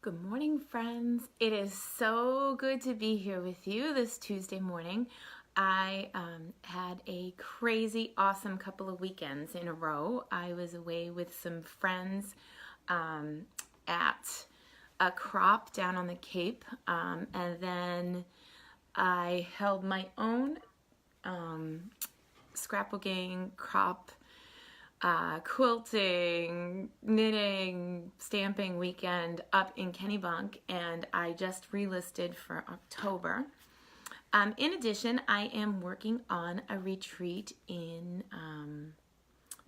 Good morning, friends. It is so good to be here with you this Tuesday morning. I had a crazy, awesome couple of weekends in a row. I was away with some friends at a crop down on the Cape, and then I held my own scrapbooking, crop, quilting, knitting, stamping weekend up in Kennebunk, and I just relisted for October. In addition, I am working on a retreat in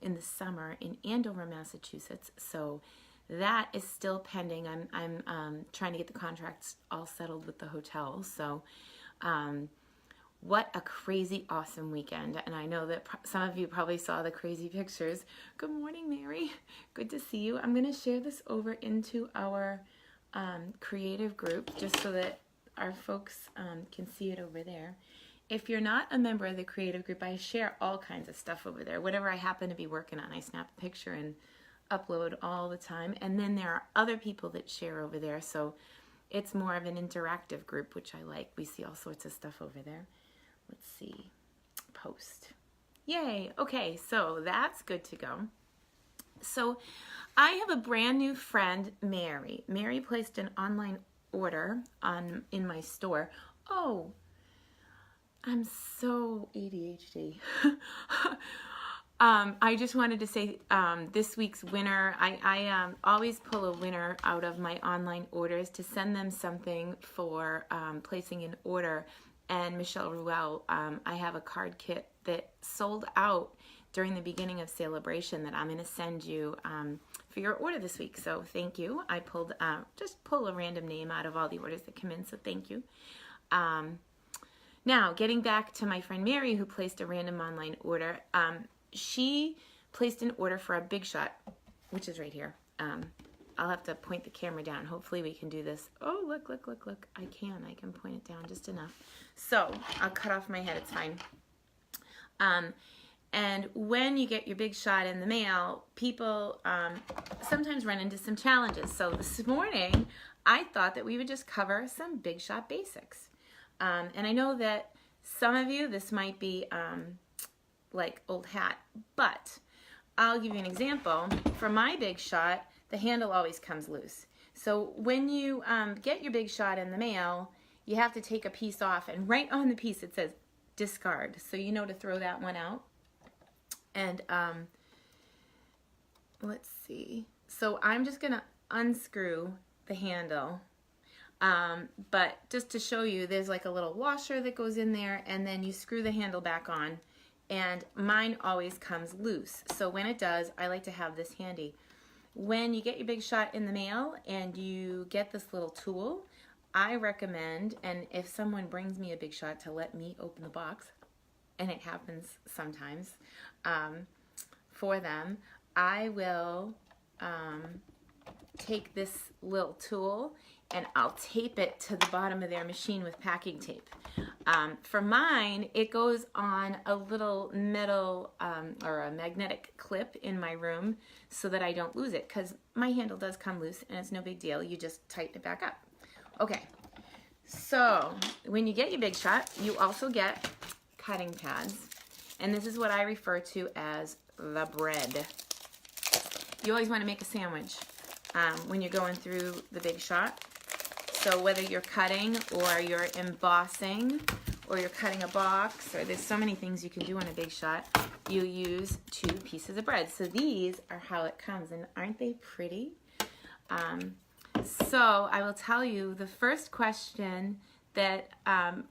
the summer in Andover, Massachusetts. So that is still pending. I'm trying to get the contracts all settled with the hotel. So what a crazy, awesome weekend. And I know that some of you probably saw the crazy pictures. Good morning, Mary. Good to see you. I'm going to share this over into our creative group just so that our folks can see it over there. If you're not a member of the creative group, I share all kinds of stuff over there. Whatever I happen to be working on, I snap a picture and upload all the time. And then there are other people that share over there. So it's more of an interactive group, which I like. We see all sorts of stuff over there. Let's see, post. Yay, okay, so that's good to go. So I have a brand new friend, Mary. Mary placed an online order in my store. Oh, I'm so ADHD. I just wanted to say this week's winner, I always pull a winner out of my online orders to send them something for placing an order. And Michelle Ruel, I have a card kit that sold out during the beginning of Celebration that I'm going to send you for your order this week. So thank you. I pulled just pull a random name out of all the orders that come in. So thank you. Now, getting back to my friend Mary, who placed a random online order. She placed an order for a Big Shot, which is right here. I'll have to point the camera down. Hopefully we can do this. Oh, look. I can point it down just enough. So I'll cut off my head, it's fine. And when you get your Big Shot in the mail, people sometimes run into some challenges. So this morning, I thought that we would just cover some Big Shot basics. And I know that some of you, this might be like old hat, but I'll give you an example. For my Big Shot, the handle always comes loose. So when you get your Big Shot in the mail, you have to take a piece off, and right on the piece it says discard. So you know to throw that one out. And let's see. So I'm just gonna unscrew the handle. But just to show you, there's like a little washer that goes in there, and then you screw the handle back on, and mine always comes loose. So when it does, I like to have this handy. When you get your Big Shot in the mail and you get this little tool, I recommend, and if someone brings me a Big Shot, to let me open the box, and it happens sometimes for them, I will take this little tool and I'll tape it to the bottom of their machine with packing tape. For mine, it goes on a little metal or a magnetic clip in my room so that I don't lose it, because my handle does come loose and it's no big deal. You just tighten it back up. Okay, so when you get your Big Shot, you also get cutting pads. And this is what I refer to as the bread. You always want to make a sandwich when you're going through the Big Shot. So whether you're cutting or you're embossing or you're cutting a box, or there's so many things you can do on a Big Shot, you use 2 pieces of bread. So these are how it comes, and aren't they pretty? So I will tell you the first question that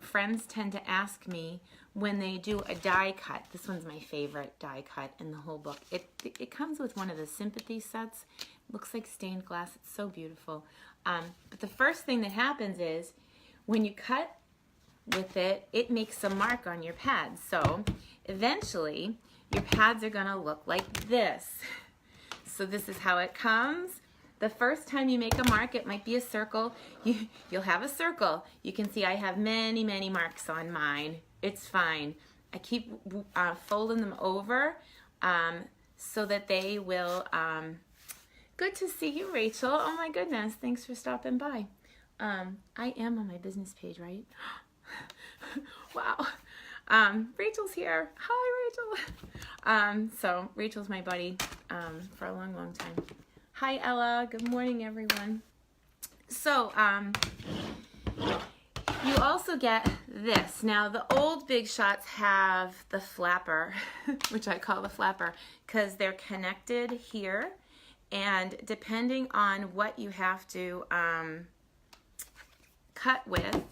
friends tend to ask me when they do a die cut. This one's my favorite die cut in the whole book. It comes with one of the sympathy sets. It looks like stained glass. It's so beautiful. But the first thing that happens is when you cut with it, it makes a mark on your pads. So eventually your pads are gonna look like this. So this is how it comes. The first time you make a mark, it might be a circle. You'll have a circle. You can see I have many, many marks on mine. It's fine. I keep folding them over so that they will Good to see you, Rachel. Oh my goodness, thanks for stopping by. I am on my business page, right? Wow. Rachel's here. Hi, Rachel. So Rachel's my buddy for a long, long time. Hi, Ella. Good morning, everyone. So you also get this. Now, the old Big Shots have the flapper, which I call the flapper, because they're connected here. And depending on what you have to cut with,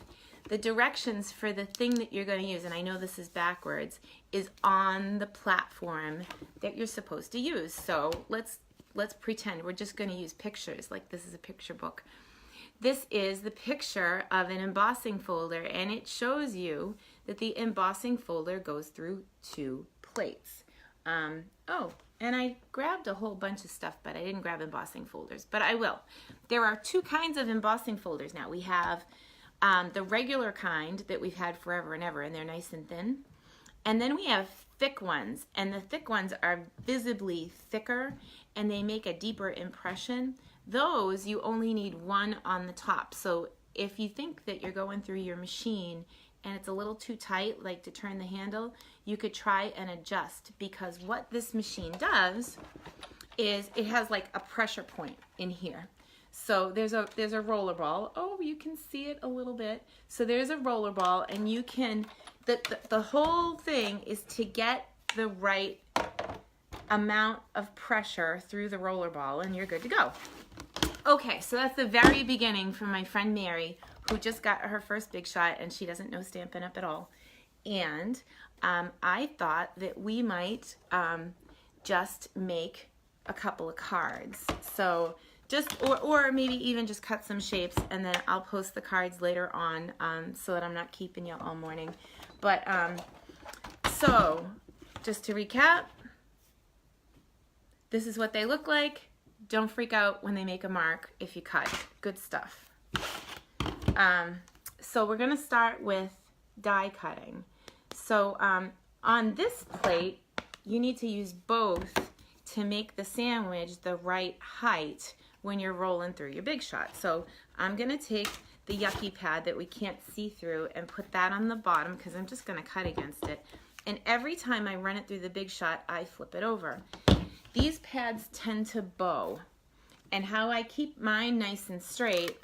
the directions for the thing that you're going to use, and I know this is backwards, is on the platform that you're supposed to use. So let's pretend we're just going to use pictures, like this is a picture book. This is the picture of an embossing folder, and it shows you that the embossing folder goes through 2 plates. Oh, and I grabbed a whole bunch of stuff, but I didn't grab embossing folders, but I will. There are 2 kinds of embossing folders now. We have the regular kind that we've had forever and ever, and they're nice and thin. And then we have thick ones, and the thick ones are visibly thicker, and they make a deeper impression. Those, you only need 1 on the top. So if you think that you're going through your machine and it's a little too tight, like to turn the handle, you could try and adjust, because what this machine does is it has like a pressure point in here. So there's a roller ball. Oh, you can see it a little bit. So there's a roller ball, and you can, the whole thing is to get the right amount of pressure through the roller ball, and you're good to go. Okay, so that's the very beginning from my friend Mary, who just got her first Big Shot, and she doesn't know Stampin' Up! At all. And I thought that we might just make a couple of cards. So just, or maybe even just cut some shapes, and then I'll post the cards later on so that I'm not keeping you all morning. But so just to recap, this is what they look like. Don't freak out when they make a mark if you cut. Good stuff. So we're going to start with die cutting. So on this plate, you need to use both to make the sandwich the right height when you're rolling through your Big Shot. So I'm going to take the yucky pad that we can't see through and put that on the bottom, because I'm just going to cut against it. And every time I run it through the Big Shot, I flip it over. These pads tend to bow, and how I keep mine nice and straight,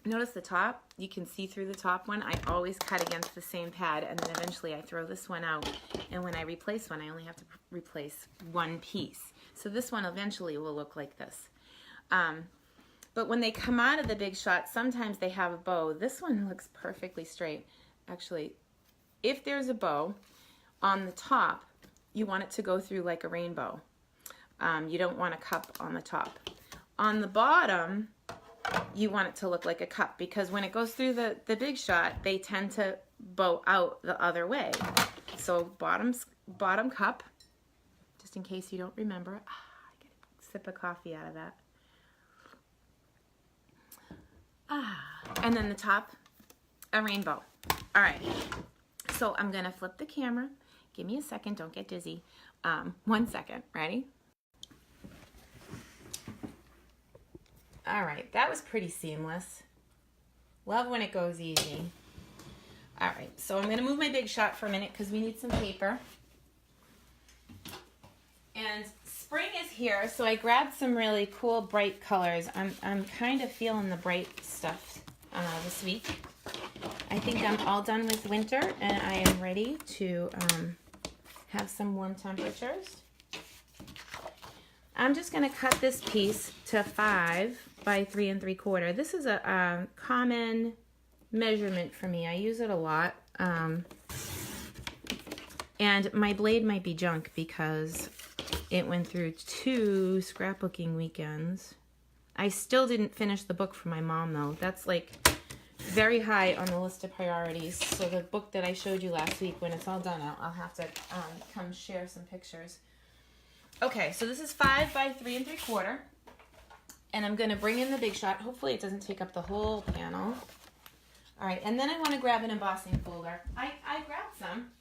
notice the top, you can see through the top one. I always cut against the same pad, and then eventually I throw this one out, and when I replace one, I only have to replace 1 piece. So this one eventually will look like this. But when they come out of the Big Shot, sometimes they have a bow. This one looks perfectly straight. Actually, if there's a bow on the top, you want it to go through like a rainbow. You don't want a cup on the top. On the bottom, you want it to look like a cup, because when it goes through the Big Shot, they tend to bow out the other way. So bottom cup, just in case you don't remember. I get a sip of coffee out of that. And then the top, a rainbow. All right, so I'm gonna flip the camera. Give me a second, don't get dizzy. 1 second, ready? All right, that was pretty seamless. Love when it goes easy. All right, so I'm going to move my Big Shot for a minute because we need some paper. And spring is here, so I grabbed some really cool bright colors. I'm kind of feeling the bright stuff this week. I think I'm all done with winter, and I am ready to have some warm temperatures. I'm just going to cut this piece to 5 by 3 3/4. This is a common measurement for me. I use it a lot. And my blade might be junk because it went through 2 scrapbooking weekends. I still didn't finish the book for my mom, though. That's like very high on the list of priorities. So the book that I showed you last week, when it's all done out, I'll have to come share some pictures. Okay, so this is 5 by 3 3/4. And I'm going to bring in the Big Shot. Hopefully it doesn't take up the whole panel. All right, and then I want to grab an embossing folder. I grabbed some.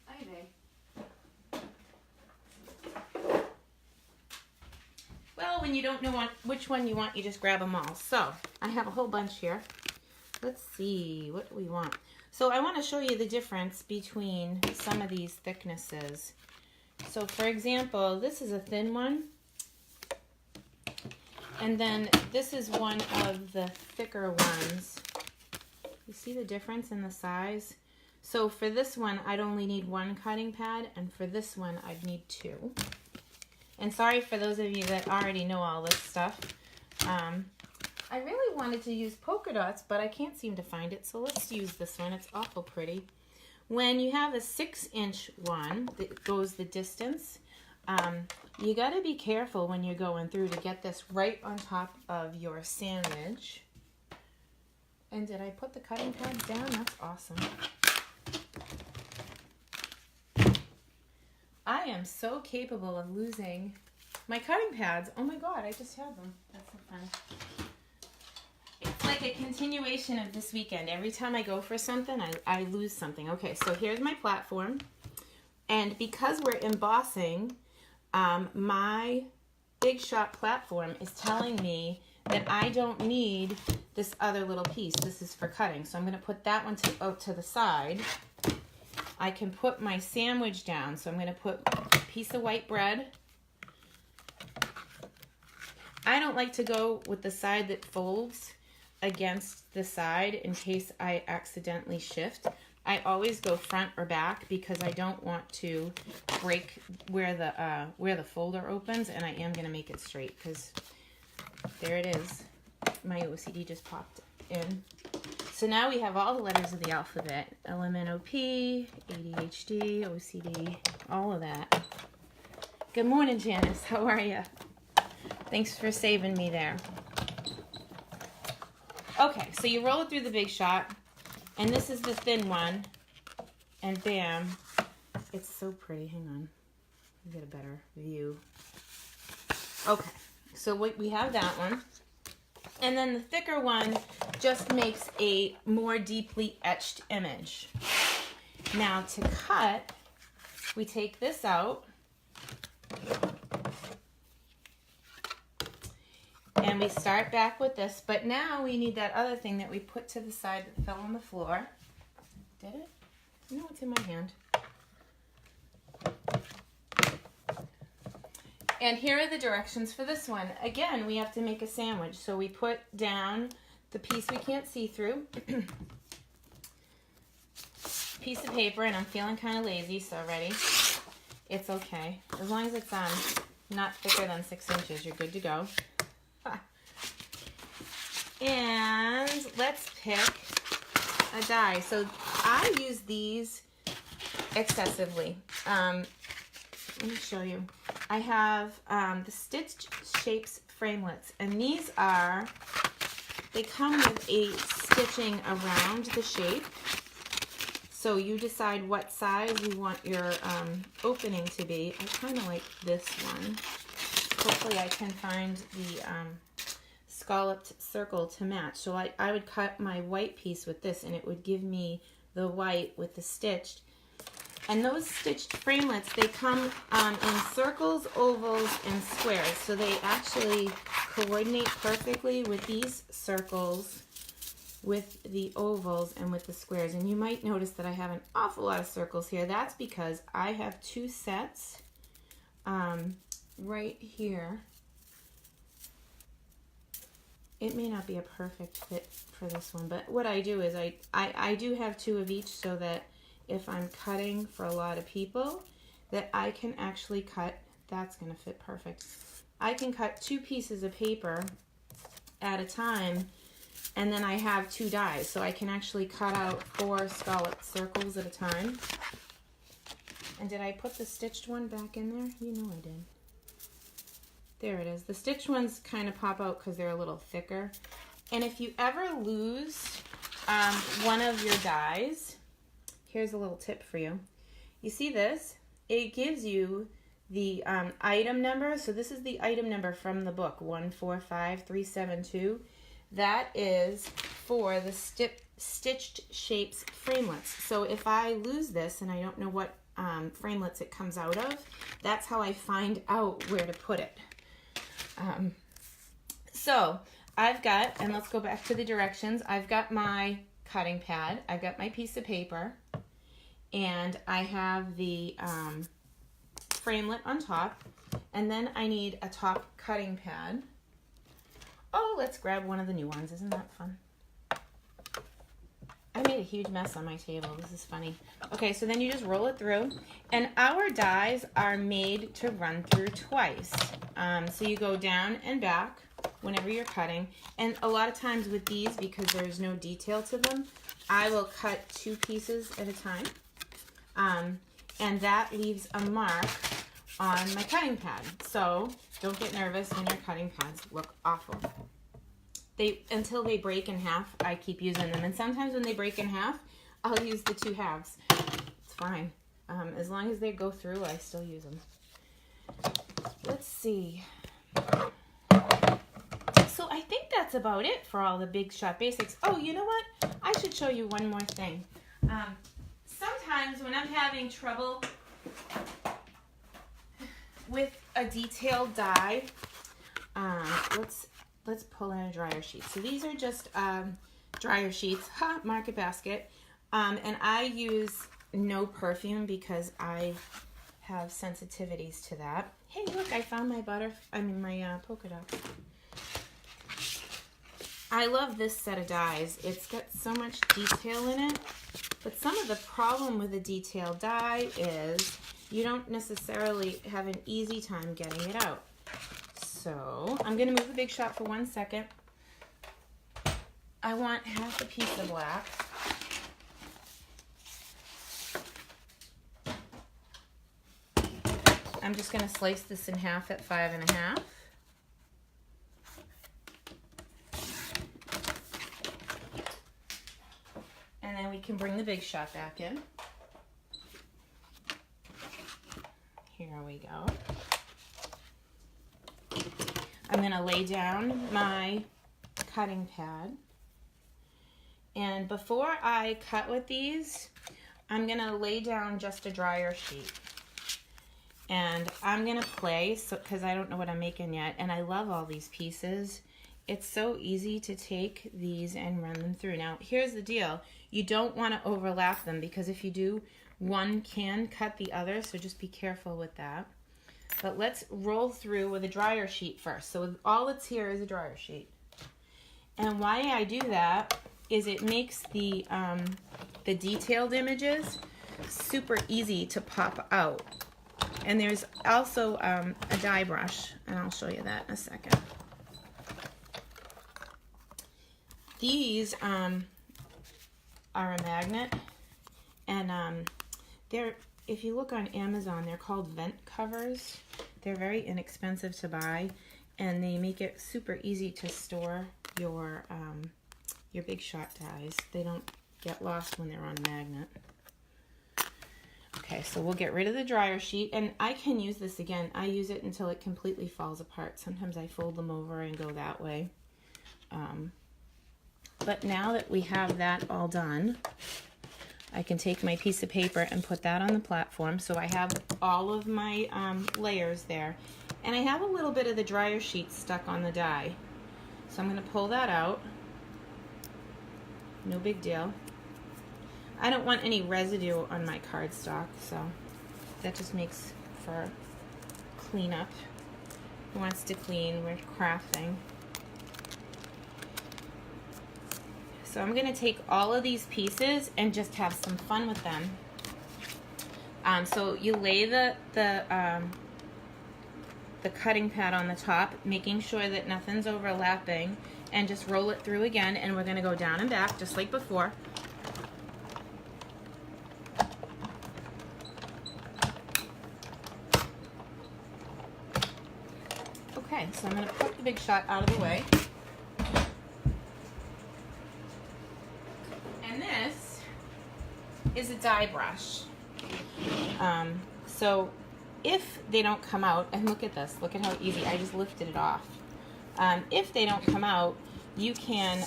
Hi, babe. when you don't know which one you want, you just grab them all. So I have a whole bunch here. Let's see, what do we want? So I want to show you the difference between some of these thicknesses. So for example, this is a thin one. And then this is one of the thicker ones. You see the difference in the size? So for this one, I'd only need one cutting pad, and for this one, I'd need two. And sorry for those of you that already know all this stuff. I really wanted to use polka dots, but I can't seem to find it, so let's use this one. It's awful pretty. When you have a 6-inch one that goes the distance, you got to be careful when you're going through to get this right on top of your sandwich. And did I put the cutting pads down? That's awesome. I am so capable of losing my cutting pads. Oh my God, I just had them. That's so fun. It's like a continuation of this weekend. Every time I go for something, I lose something. Okay, so here's my platform. And because we're embossing, my Big Shot platform is telling me that I don't need this other little piece. This is for cutting. So I'm going to put that one to the side. I can put my sandwich down. So I'm going to put a piece of white bread. I don't like to go with the side that folds against the side in case I accidentally shift. I always go front or back because I don't want to break where the folder opens, and I am going to make it straight because there it is. My OCD just popped in. So now we have all the letters of the alphabet. LMNOP, ADHD, OCD, all of that. Good morning, Janice. How are you? Thanks for saving me there. Okay, so you roll it through the Big Shot, and this is the thin one, and bam, it's so pretty. Hang on, let me get a better view. Okay, so we have that one. And then the thicker one just makes a more deeply etched image. Now to cut, we take this out. And we start back with this. But now we need that other thing that we put to the side that fell on the floor. Did it? No, it's in my hand. And here are the directions for this one. Again, we have to make a sandwich. So we put down the piece we can't see through. Piece of paper, and I'm feeling kind of lazy, so ready? It's okay. As long as it's not thicker than 6 inches, you're good to go. And let's pick a die. So I use these excessively. Let me show you. I have the Stitched Shapes framelits, and these they come with a stitching around the shape. So you decide what size you want your opening to be. I kind of like this one. Hopefully I can find the scalloped circle to match. So I would cut my white piece with this, and it would give me the white with the stitched. And those stitched framelits, they come in circles, ovals, and squares. So they actually coordinate perfectly with these circles, with the ovals, and with the squares. And you might notice that I have an awful lot of circles here. That's because I have 2 sets right here. It may not be a perfect fit for this one, but what I do is I do have 2 of each so that if I'm cutting for a lot of people, that I can actually cut, that's going to fit perfect. I can cut 2 pieces of paper at a time, and then I have 2 dies, so I can actually cut out 4 scalloped circles at a time. And did I put the stitched one back in there? You know I did. There it is. The stitched ones kind of pop out because they're a little thicker. And if you ever lose one of your dies, here's a little tip for you. You see this? It gives you the item number. So this is the item number from the book, 145372. That is for the Stitched Shapes framelits. So if I lose this and I don't know what framelits it comes out of, that's how I find out where to put it. So I've got, and let's go back to the directions. I've got my cutting pad, I've got my piece of paper, and I have the framelit on top, and then I need a top cutting pad. Oh, let's grab one of the new ones. Isn't that fun? I made a huge mess on my table. This is funny. Okay, so then you just roll it through. And our dies are made to run through twice. So you go down and back whenever you're cutting. And a lot of times with these, because there's no detail to them, I will cut 2 pieces at a time. And that leaves a mark on my cutting pad. So don't get nervous when your cutting pads look awful. Until they break in half, I keep using them. And sometimes when they break in half, I'll use the 2 halves. It's fine. As long as they go through, I still use them. Let's see. So I think that's about it for all the Big Shot Basics. Oh, you know what? I should show you one more thing. Sometimes when I'm having trouble with a detailed die, let's pull in a dryer sheet. So these are just dryer sheets, Market Basket, and I use no perfume because I have sensitivities to that. Hey, look, I found my polka dots. I love this set of dies. It's got so much detail in it, but some of the problem with a detailed die is you don't necessarily have an easy time getting it out. So I'm going to move the Big Shot for 1 second. I want half a piece of black. I'm just going to slice this in half at 5 1/2. And then we can bring the Big Shot back in. Here we go. I'm going to lay down my cutting pad. And before I cut with these, I'm going to lay down just a dryer sheet. And I'm going to play, because I don't know what I'm making yet. And I love all these pieces. It's so easy to take these and run them through. Now, here's the deal. You don't want to overlap them, because if you do, one can cut the other. So just be careful with that. But let's roll through with a dryer sheet first. So all that's here is a dryer sheet. And why I do that is it makes the detailed images super easy to pop out. And there's also a die brush, and I'll show you that in a second. These are a magnet, and if you look on Amazon, they're called vent covers. They're very inexpensive to buy, and they make it super easy to store your Big Shot dies. They don't get lost when they're on a magnet. Okay, so we'll get rid of the dryer sheet, and I can use this again. I use it until it completely falls apart. Sometimes I fold them over and go that way. But now that we have that all done, I can take my piece of paper and put that on the platform. So I have all of my layers there. And I have a little bit of the dryer sheet stuck on the die. So I'm going to pull that out. No big deal. I don't want any residue on my cardstock, so that just makes for cleanup. Who wants to clean? We're crafting. So I'm going to take all of these pieces and just have some fun with them. So you lay the cutting pad on the top, making sure that nothing's overlapping, and just roll it through again, and we're going to go down and back just like before. Okay, so I'm going to put the Big Shot out of the way. And this is a die brush. So if they don't come out, and look at this, look at how easy, I just lifted it off. If they don't come out, you can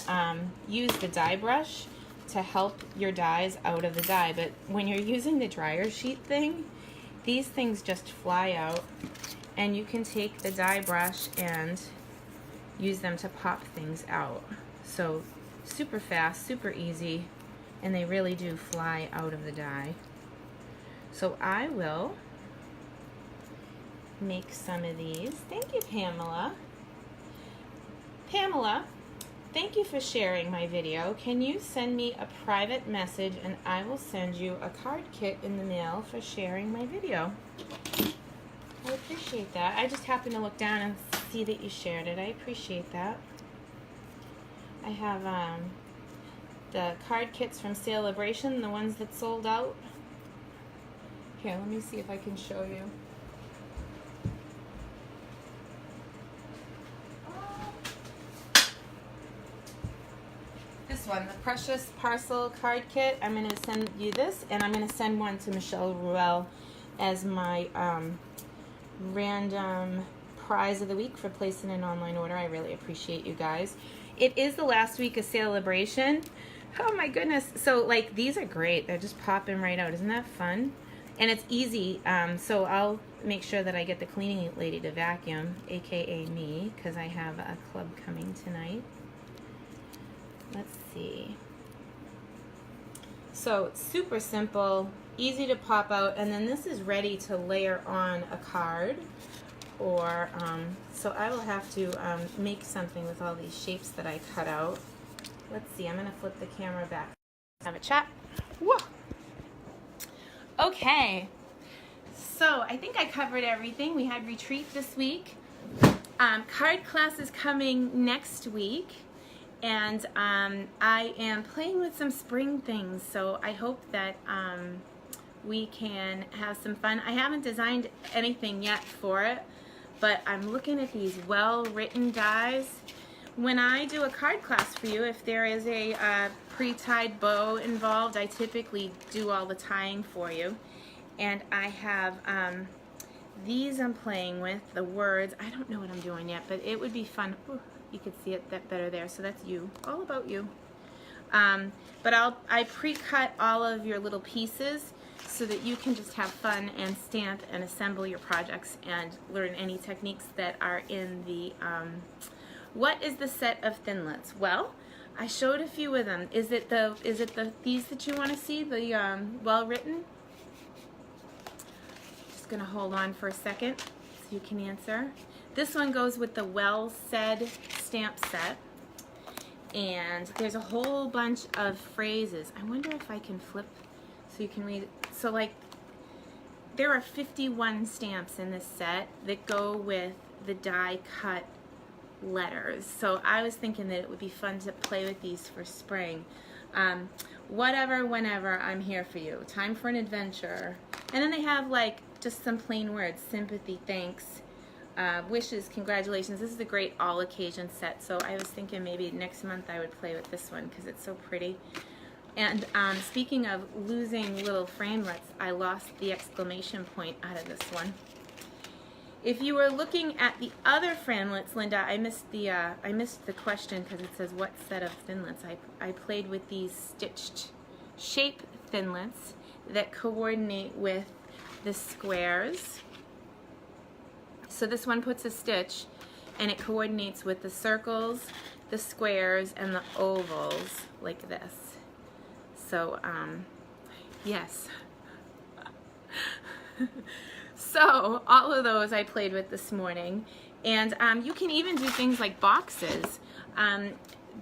use the die brush to help your dies out of the die. But when you're using the dryer sheet thing, these things just fly out. and you can take the die brush and use them to pop things out. So super fast, super easy, and they really do fly out of the die. So I will make some of these. Thank you, Pamela. Pamela, thank you for sharing my video. Can you send me a private message and I will send you a card kit in the mail for sharing my video? I appreciate that. I just happened to look down and see that you shared it. I appreciate that. I have the card kits from Celebration, the ones that sold out. Here, let me see if I can show you. This one, the Precious Parcel card kit. I'm going to send you this, and I'm going to send one to Michelle Ruel as my random prize of the week for placing an online order. I really appreciate you guys. It is the last week of Celebration. Oh my goodness. So like these are great. They're just popping right out. Isn't that fun? And it's easy. So I'll make sure that I get the cleaning lady to vacuum, aka me, because I have a club coming tonight. Let's see. So it's super simple, easy to pop out, and then this is ready to layer on a card. Or so I will have to make something with all these shapes that I cut out. Let's see, I'm going to flip the camera back. Have a chat. Whoa. Okay, so I think I covered everything. We had retreat this week. Card class is coming next week. And I am playing with some spring things, so I hope that we can have some fun. I haven't designed anything yet for it, but I'm looking at these well-written dies. When I do a card class for you, if there is a pre-tied bow involved, I typically do all the tying for you. And I have these I'm playing with, the words. I don't know what I'm doing yet, but it would be fun. Ooh, you could see it that better there. So that's you, all about you. But I pre-cut all of your little pieces so that you can just have fun and stamp and assemble your projects and learn any techniques that are in the, what is the set of Thinlits? Well, I showed a few of them. Is it these that you want to see, the well-written? Just gonna hold on for a second so you can answer. This one goes with the Well Said stamp set, and there's a whole bunch of phrases. I wonder if I can flip so you can read it. So like there are 51 stamps in this set that go with the die cut letters. So I was thinking that it would be fun to play with these for spring. Whatever, whenever, I'm here for you. Time for an adventure. And then they have like just some plain words. Sympathy, thanks. Wishes, congratulations. This is a great all occasion set, so I was thinking maybe next month I would play with this one because it's so pretty. And speaking of losing little framelets, I lost the exclamation point out of this one. If you were looking at the other framelits, Linda, I missed the question because it says what set of Thinlits. I played with these stitched shape Thinlits that coordinate with the squares. So this one puts a stitch and it coordinates with the circles, the squares, and the ovals like this. So, yes. So all of those I played with this morning. And you can even do things like boxes.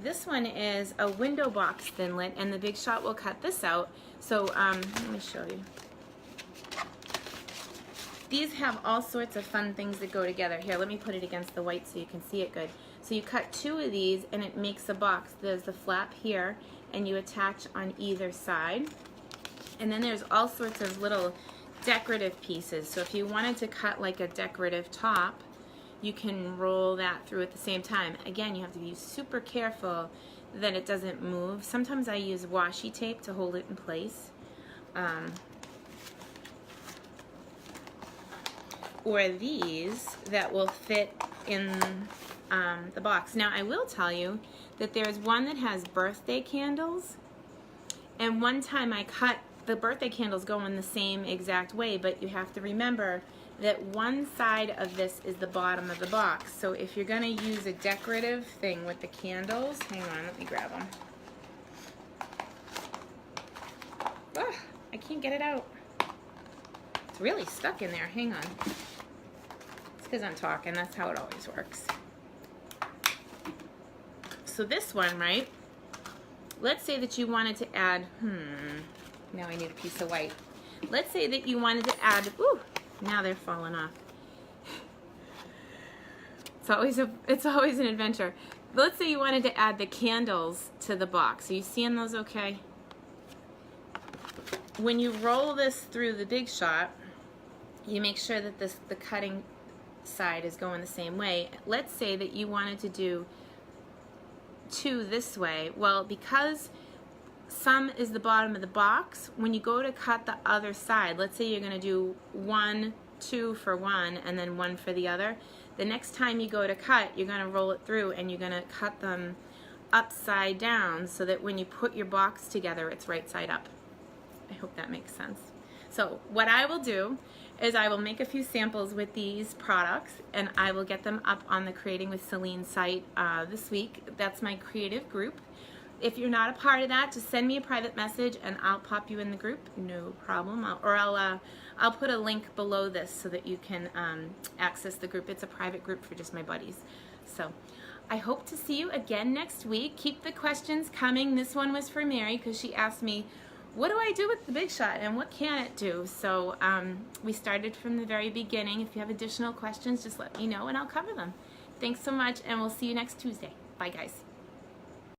This one is a window box Thinlit, and the Big Shot will cut this out. So let me show you. These have all sorts of fun things that go together. Here, let me put it against the white so you can see it good. So you cut two of these and it makes a box. There's the flap here and you attach on either side. And then there's all sorts of little decorative pieces. So if you wanted to cut like a decorative top, you can roll that through at the same time. Again, you have to be super careful that it doesn't move. Sometimes I use washi tape to hold it in place. Or these that will fit in the box. Now I will tell you that there's one that has birthday candles, and one time I cut the birthday candles go in the same exact way, but you have to remember that one side of this is the bottom of the box. So if you're going to use a decorative thing with the candles, hang on, let me grab them. Oh, I can't get it out. It's really stuck in there. Hang on. It's because I'm talking. That's how it always works. So this one, right? Let's say that you wanted to add, now I need a piece of white. Let's say that you wanted to add, ooh, now they're falling off. It's always an adventure. Let's say you wanted to add the candles to the box. Are you seeing those okay? When you roll this through the Big Shot, you make sure that the cutting side is going the same way. Let's say that you wanted to do two this way. Well, because some is the bottom of the box, when you go to cut the other side, let's say you're going to do 1, 2 for one and then 1 for the other, the next time you go to cut, you're going to roll it through and you're going to cut them upside down so that when you put your box together, it's right side up. I hope that makes sense. So what I will do is I will make a few samples with these products and I will get them up on the Creating with Celine site this week. That's my creative group. If you're not a part of that, just send me a private message and I'll pop you in the group. No problem. I'll put a link below this so that you can access the group. It's a private group for just my buddies. So I hope to see you again next week. Keep the questions coming. This one was for Mary because she asked me, what do I do with the Big Shot and what can it do? So we started from the very beginning. If you have additional questions, just let me know and I'll cover them. Thanks so much and we'll see you next Tuesday. Bye guys.